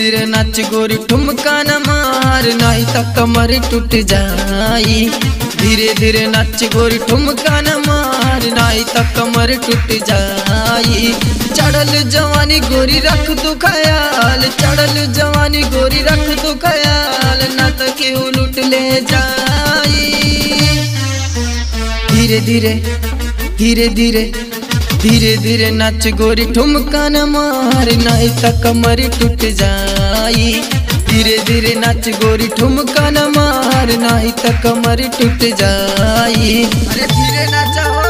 धीरे नाच गोरी ठुमका न मार, नहीं तो कमर टूट जाई। धीरे धीरे नाच गोरी ठुमका न मार, नहीं तो कमर टूट जाई। चढ़ल जवानी गोरी रख तू ख्याल, चढ़ल जवानी गोरी रख तू ख्याल, ना तो केहू लूट ले जाई। धीरे धीरे धीरे धीरे धीरे धीरे नाच गोरी ठुमका न मार, नहीं तो कमर टूट जाई। धीरे धीरे नाच गोरी ठुमका न मार, नहीं तो कमर टूट जाई। अरे धीरे नाचा हो।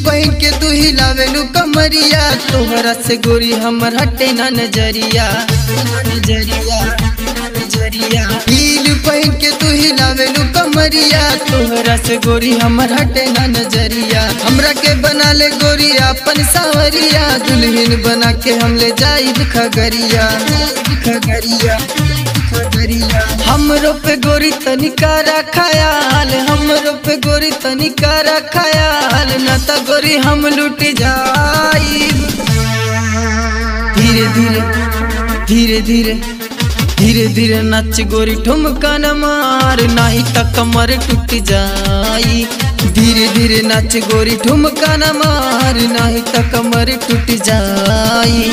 पहन के तू हिलावेलू कमरिया, तोहरा से गोरी हमर हटे ना नजरिया। नजरिया नजरिया हील पहन के तू हिलावेलू कमरिया, तोहरा से गोरी हमर हटे ना नजरिया। हमरा के बना ले गोरी अपन सावरिया, दुल्हन बना के हम ले जाई खगरिया। खगरिया हमरो पे गोरी तनिका रखायाल, हमरो पे गोरी तनिका रखायाल, न तो गोरी हम लूट जाई। धीरे धीरे धीरे धीरे धीरे धीरे नाच गोरी ठुमका न मार, नहीं तो कमर टूट जाई। धीरे धीरे नाच गोरी ठुमका न मार, नहीं तो कमर टूट जाई।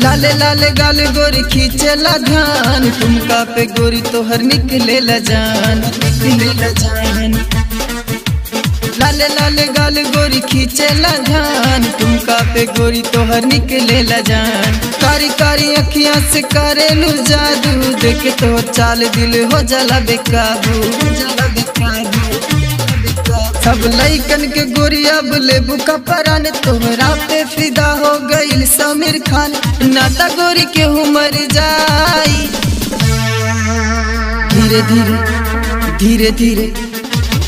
लाले लाले गाल गोरी खींचे ला ध्यान, ठुमका पे गोरी तोहर निकले ला जान। निकले ला जान लाले लाले गाल गोरी खींचे ला ध्यान, ठुमका पे गोरी तोहर निकले ला जान। कारी कारी अखियां से करेलू जादू, देखे तोहर चाल दिल हो जाला बेकाबू। जाला बेकाबू सब लइकन के गोरी अब लेबू का परान, तोहरा पे फिदा हो गईल समीर खान, नाता गोरी के मर जाई। धीरे धीरे धीरे धीरे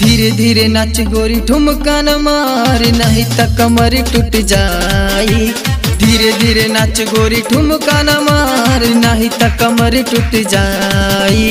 धीरे धीरे नाच गोरी ठुमका न मार, नहीं तो कमर टूट जाई। धीरे धीरे नाच गोरी ठुमका न मार, नहीं तो कमर टूट जाई।